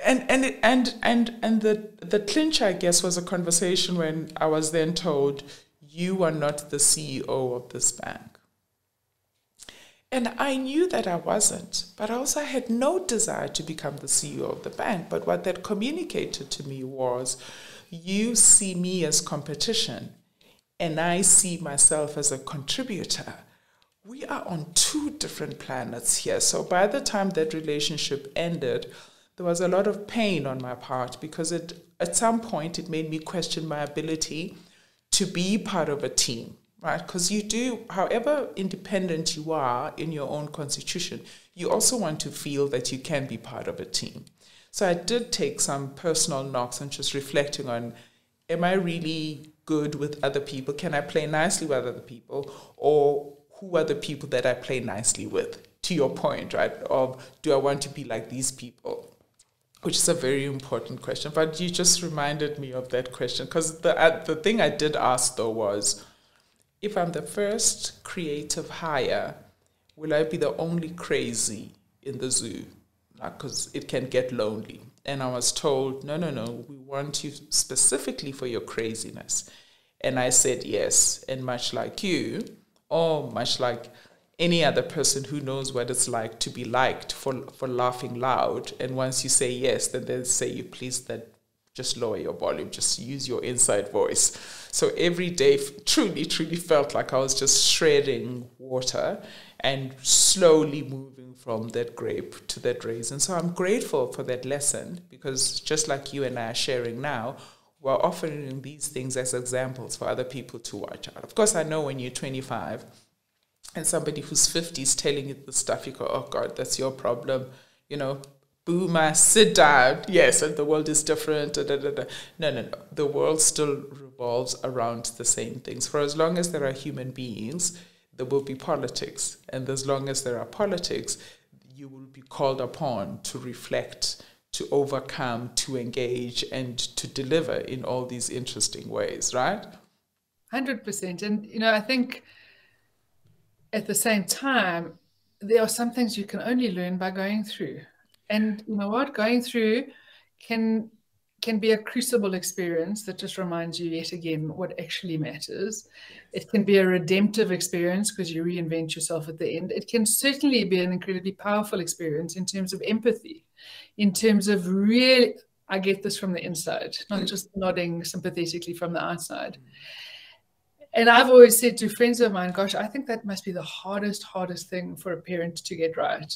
And the clinch, I guess, was a conversation when I was then told, you are not the CEO of this bank. And I knew that I wasn't, but also I had no desire to become the CEO of the bank. But what that communicated to me was, you see me as competition, and I see myself as a contributor. We are on two different planets here. So by the time that relationship ended, there was a lot of pain on my part because at some point it made me question my ability to be part of a team. Right, because you do, however independent you are in your own constitution, you also want to feel that you can be part of a team. So I did take some personal knocks and just reflecting on, am I really good with other people? Can I play nicely with other people? Or who are the people that I play nicely with? To your point, right, of do I want to be like these people? Which is a very important question. But you just reminded me of that question, because the thing I did ask, though, was, if I'm the first creative hire, will I be the only crazy in the zoo? Because it can get lonely. And I was told, no, we want you specifically for your craziness. And I said yes. And much like you, or much like any other person who knows what it's like to be liked for laughing loud, and once you say yes, then they say you please that just lower your volume, just use your inside voice. So every day truly felt like I was just shredding water and slowly moving from that grape to that raisin. So I'm grateful for that lesson, because just like you and I are sharing now, we're offering these things as examples for other people to watch out. Of course, I know when you're 25 and somebody who's 50 is telling you the stuff, you go, oh God, that's your problem, you know, boomer, sit down. Yes, and the world is different. No. The world still revolves around the same things. For as long as there are human beings, there will be politics. And as long as there are politics, you will be called upon to reflect, to overcome, to engage, and to deliver in all these interesting ways, right? 100%. And, you know, I think at the same time, there are some things you can only learn by going through. And you know what? Going through can be a crucible experience that just reminds you yet again what actually matters. It can be a redemptive experience because you reinvent yourself at the end. It can certainly be an incredibly powerful experience in terms of empathy, in terms of really, I get this from the inside, not just nodding sympathetically from the outside. And I've always said to friends of mine, gosh, I think that must be the hardest thing for a parent to get right,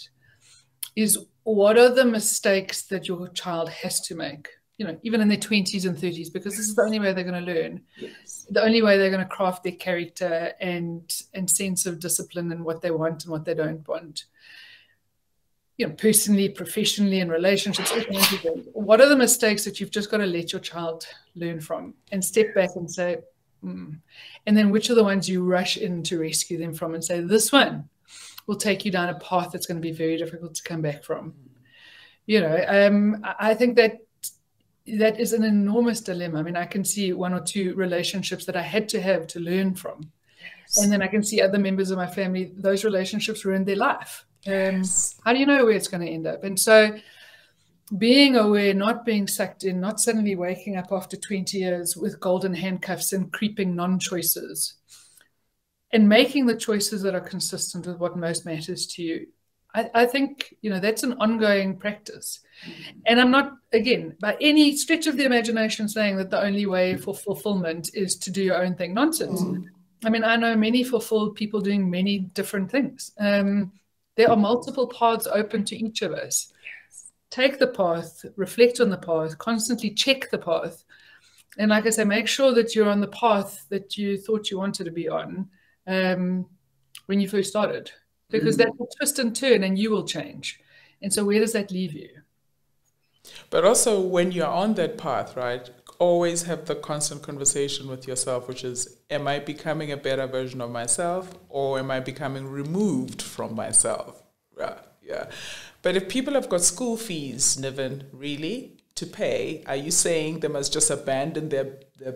is what are the mistakes that your child has to make, you know, even in their 20s and 30s, because this is the only way they're going to learn. Yes. The only way they're going to craft their character and sense of discipline and what they want and what they don't want. You know, personally, professionally, in relationships, what are the mistakes that you've just got to let your child learn from and step back and say, and then which are the ones you rush in to rescue them from and say, this one will take you down a path that's going to be very difficult to come back from. You know, I think that is an enormous dilemma. I mean, I can see one or two relationships that I had to have to learn from. Yes. And then I can see other members of my family, those relationships ruined their life. Yes. How do you know where it's going to end up? And so being aware, not being sucked in, not suddenly waking up after 20 years with golden handcuffs and creeping non-choices, and making the choices that are consistent with what most matters to you. I think, you know, that's an ongoing practice. And I'm not, again, by any stretch of the imagination saying that the only way for fulfillment is to do your own thing. Nonsense. I mean, I know many fulfilled people doing many different things. There are multiple paths open to each of us. Take the path, reflect on the path, constantly check the path. And like I say, make sure that you're on the path that you thought you wanted to be on when you first started, because that will twist and turn and you will change. And so where does that leave you? But also when you're on that path, right, always have the constant conversation with yourself, which is, am I becoming a better version of myself, or am I becoming removed from myself? Yeah. But if people have got school fees, Niven, really, to pay, are you saying they must just abandon their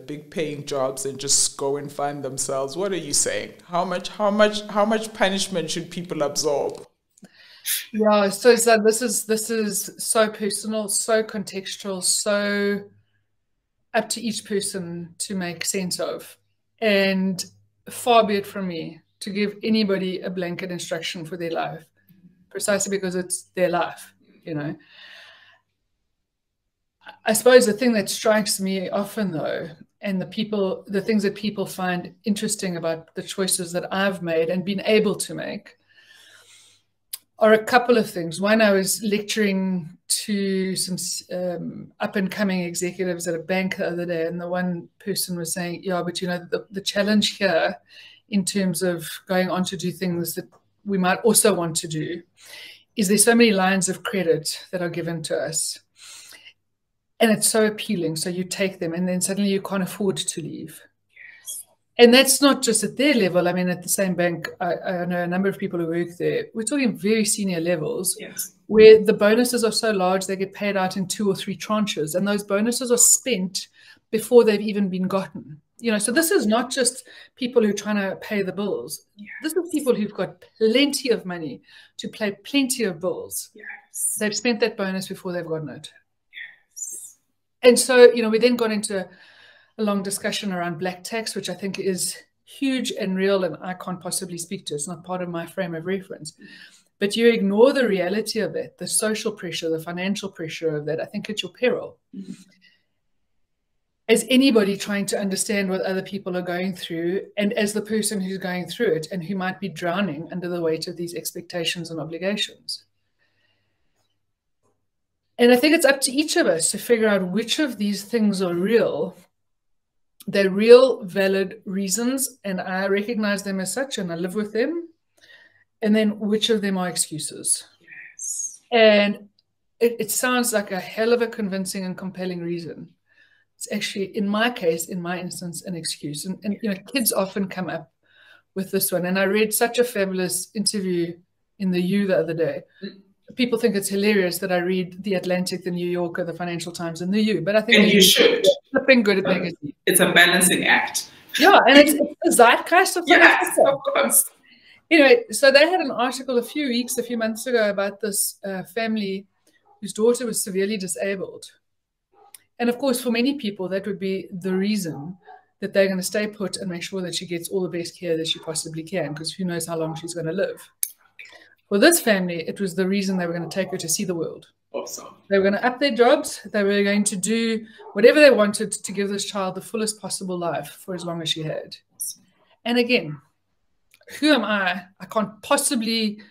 big paying jobs and just go and find themselves? What are you saying? How much punishment should people absorb? Yeah, so this is so personal, so contextual, so up to each person to make sense of. And far be it from me to give anybody a blanket instruction for their life, precisely because it's their life, you know. I suppose the thing that strikes me often, though, and the things that people find interesting about the choices that I've made and been able to make are a couple of things. One, I was lecturing to some up-and-coming executives at a bank the other day, and the one person was saying, yeah, but you know, the challenge here in terms of going on to do things that we might also want to do is there's so many lines of credit that are given to us. And it's so appealing. So you take them and then suddenly you can't afford to leave. Yes. And that's not just at their level. I mean, at the same bank, I know a number of people who work there. We're talking very senior levels, yes, where the bonuses are so large, they get paid out in 2 or 3 tranches. And those bonuses are spent before they've even been gotten. You know, so this is not just people who are trying to pay the bills. Yes. This is people who've got plenty of money to pay plenty of bills. Yes. They've spent that bonus before they've gotten it. And so, you know, we then got into a long discussion around black tax, which I think is huge and real, and I can't possibly speak to. It's not part of my frame of reference. But you ignore the reality of it, the social pressure, the financial pressure of that, I think at your peril. As anybody trying to understand what other people are going through, and as the person who's going through it and who might be drowning under the weight of these expectations and obligations. And I think it's up to each of us to figure out which of these things are real. They're real, valid reasons, and I recognize them as such, and I live with them. And then which of them are excuses? Yes. And it sounds like a hell of a convincing and compelling reason. It's actually, in my case, in my instance, an excuse. And you know, kids often come up with this one. And I read such a fabulous interview in the U the other day. People think it's hilarious that I read The Atlantic, The New Yorker, The Financial Times, and the U. But I think And you should. Flipping good at magazine. It's a balancing act. Yeah, and it's the zeitgeist of the Yes, of course. Anyway, so they had an article a few months ago about this family whose daughter was severely disabled. And of course, for many people, that would be the reason that they're going to stay put and make sure that she gets all the best care that she possibly can, because who knows how long she's going to live. For this family, it was the reason they were going to take her to see the world. Awesome. They were going to up their jobs. They were going to do whatever they wanted to give this child the fullest possible life for as long as she had. And again, who am I? I can't possibly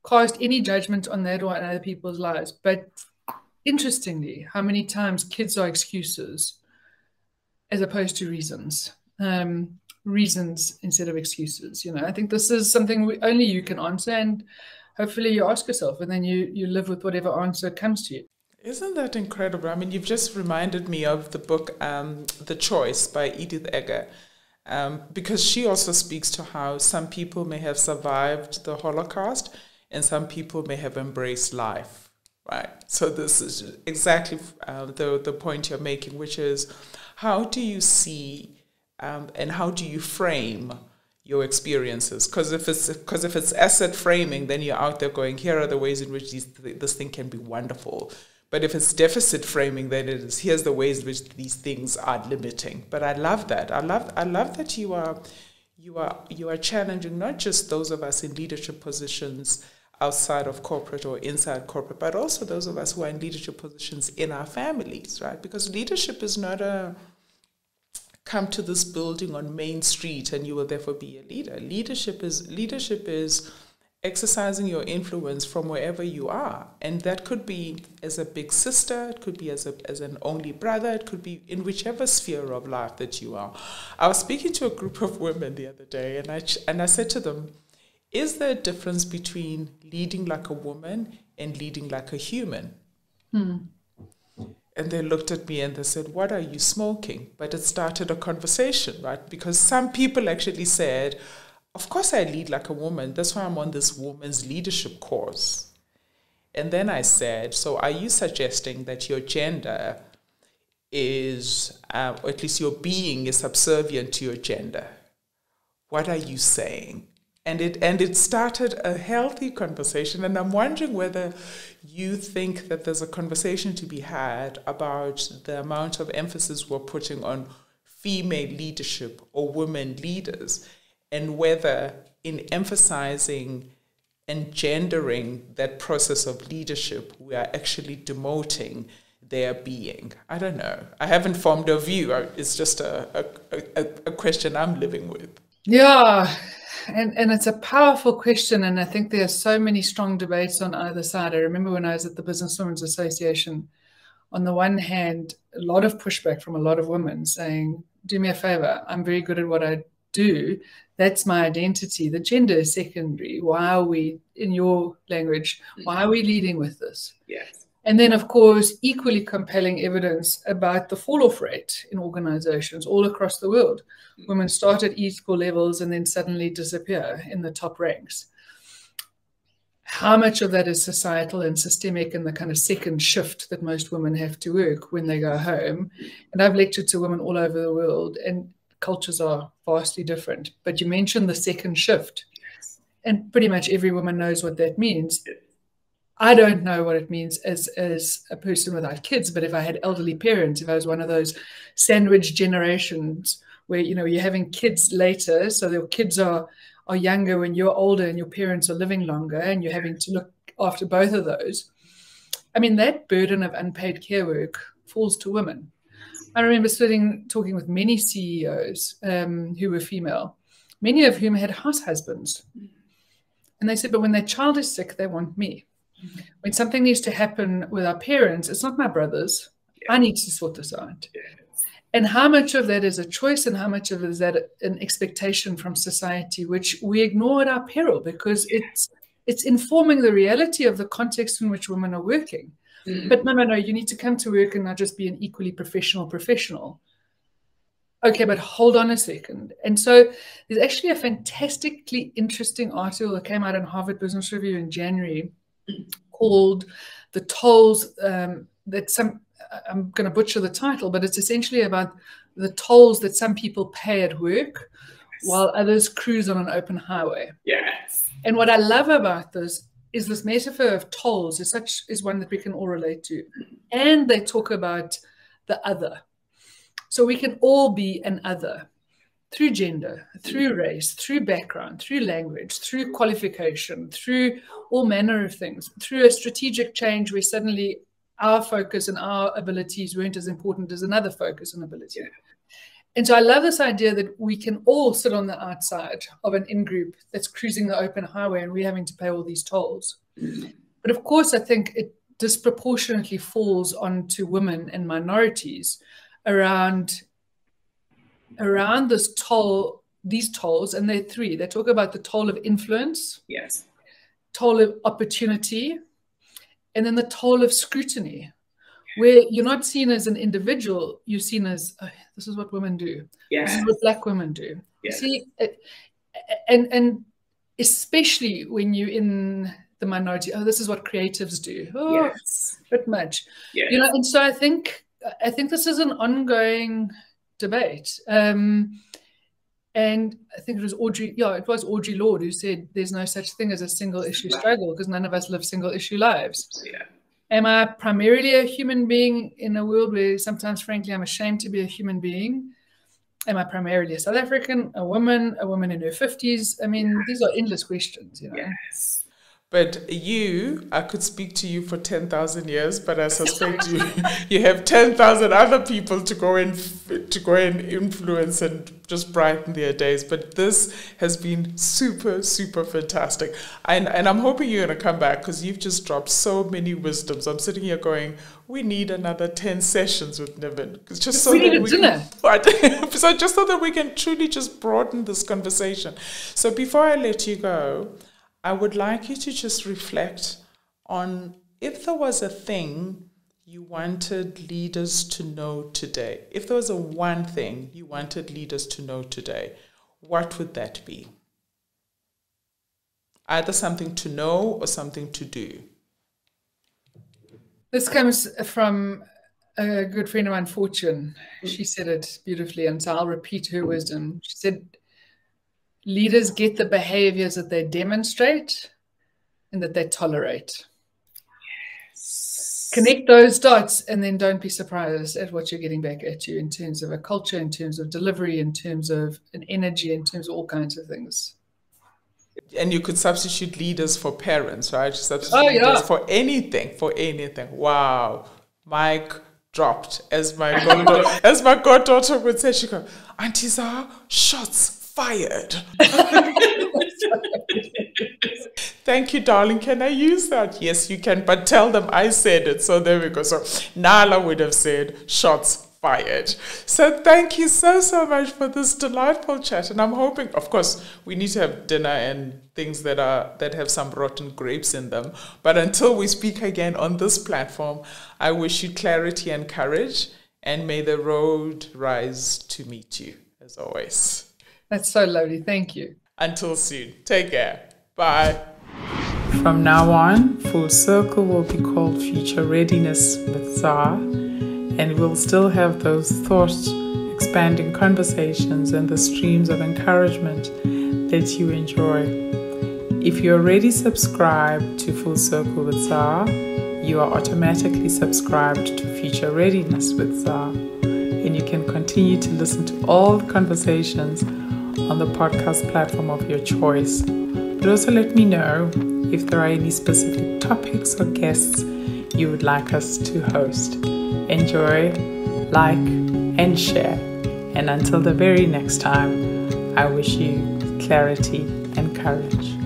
cast any judgment on that or on other people's lives. But interestingly, how many times kids are excuses as opposed to reasons. Reasons instead of excuses. You know, I think this is something only you can answer, and hopefully you ask yourself, and then you live with whatever answer comes to you. Isn't that incredible? I mean, you've just reminded me of the book The Choice by Edith Eger, because she also speaks to how some people may have survived the Holocaust and some people may have embraced life, right? So this is exactly the point you're making, which is how do you see and how do you frame your experiences? Because if it's asset framing, then you're out there going, here are the ways in which this thing can be wonderful. But if it's deficit framing, then it is, here's the ways in which these things are limiting. But I love that. I love that you are challenging not just those of us in leadership positions outside of corporate or inside corporate, but also those of us who are in leadership positions in our families, right? Because leadership is not a come to this building on Main Street and you will therefore be a leader. Leadership is exercising your influence from wherever you are. And that could be as a big sister, it could be as an only brother, it could be in whichever sphere of life that you are. I was speaking to a group of women the other day and I said to them, is there a difference between leading like a woman and leading like a human? And they looked at me and they said, what are you smoking? But it started a conversation, right? Because some people actually said, of course I lead like a woman. That's why I'm on this woman's leadership course. And then I said, so are you suggesting that your gender is, or at least your being is subservient to your gender? What are you saying? And it started a healthy conversation. And I'm wondering whether you think that there's a conversation to be had about the amount of emphasis we're putting on female leadership or women leaders, and whether in emphasizing and gendering that process of leadership, we are actually demoting their being. I don't know. I haven't formed a view. It's just a question I'm living with. Yeah. And it's a powerful question, and I think there are so many strong debates on either side. I remember when I was at the Businesswomen's Association, on the one hand, a lot of pushback from a lot of women saying, do me a favor, I'm very good at what I do. That's my identity. The gender is secondary. Why are we, in your language, why are we leading with this? Yes. And then, of course, equally compelling evidence about the fall-off rate in organizations all across the world. Women start at equal levels and then suddenly disappear in the top ranks. How much of that is societal and systemic and the kind of second shift that most women have to work when they go home? And I've lectured to women all over the world, and cultures are vastly different. But you mentioned the second shift, and pretty much every woman knows what that means. I don't know what it means as a person without kids, but if I had elderly parents, if I was one of those sandwich generations where, you're having kids later, so your kids are younger when you're older and your parents are living longer and you're having to look after both of those. I mean, that burden of unpaid care work falls to women. I remember talking with many CEOs who were female, many of whom had house husbands. And they said, but when their child is sick, they want me. When something needs to happen with our parents, it's not my brothers. I need to sort this out. And how much of that is a choice and how much of it is that an expectation from society, which we ignore at our peril because it's informing the reality of the context in which women are working. But no, you need to come to work and not just be an equally professional. Okay, but hold on a second. And so there's actually a fantastically interesting article that came out in Harvard Business Review in January called The Tolls that some, I'm going to butcher the title, but it's essentially about the tolls that some people pay at work while others cruise on an open highway. Yes. And what I love about this is this metaphor of tolls is one that we can all relate to. And they talk about the other. So we can all be an other through gender, through race, through background, through language, through qualification, through all manner of things, through a strategic change where suddenly our focus and our abilities weren't as important as another focus and ability. Yeah. And so I love this idea that we can all sit on the outside of an in-group that's cruising the open highway and we're having to pay all these tolls. But of course, I think it disproportionately falls onto women and minorities around this toll, these tolls, and they're three. They talk about the toll of influence, yes, toll of opportunity, and then the toll of scrutiny, where you're not seen as an individual, you're seen as, oh, this is what women do. Yes. This is what Black women do. Yes. See, and especially when you're in the minority, oh, this is what creatives do. Oh, yes. A bit much. Yes. And so I think this is an ongoing debate. And I think it was Audre Lorde who said there's no such thing as a single issue struggle because none of us live single issue lives. Yeah. Am I primarily a human being in a world where sometimes, frankly, I'm ashamed to be a human being? Am I primarily a South African, a woman in her 50s? I mean, these are endless questions, Yes. But I could speak to you for 10,000 years, but I suspect you have 10,000 other people to go and influence and just brighten their days. But this has been super, super fantastic. And I'm hoping you're going to come back because you've just dropped so many wisdoms. I'm sitting here going, we need another 10 sessions with Niven. Just so we need a dinner. So just so that we can truly just broaden this conversation. So before I let you go, I would like you to just reflect on if there was a thing you wanted leaders to know today, if there was a one thing you wanted leaders to know today, what would that be? Either something to know or something to do. This comes from a good friend of mine, Fortune. She said it beautifully, and so I'll repeat her wisdom. She said, leaders get the behaviors that they demonstrate and that they tolerate. Yes. Connect those dots and then don't be surprised at what you're getting back at you in terms of a culture, in terms of delivery, in terms of an energy, in terms of all kinds of things. And you could substitute leaders for parents, right? Substitute leaders for anything, Wow. Mic dropped. As my goddaughter would say, she goes, Auntie Zara, shots fired. Thank you, darling. Can I use that? Yes, you can, but tell them I said it. So there we go. So Nala would have said shots fired. So thank you so much for this delightful chat. And I'm hoping, of course, we need to have dinner and things that have some rotten grapes in them. But until we speak again on this platform, I wish you clarity and courage, and may the road rise to meet you, as always. That's so lovely. Thank you. Until soon. Take care. Bye. From now on, Full Circle will be called Future Readiness with Zara, and we'll still have those thought-expanding conversations and the streams of encouragement that you enjoy. If you're already subscribed to Full Circle with Zar, you are automatically subscribed to Future Readiness with Zar, and you can continue to listen to all the conversations on the podcast platform of your choice. But also let me know if there are any specific topics or guests you would like us to host. Enjoy, like, and share. And until the very next time, I wish you clarity and courage.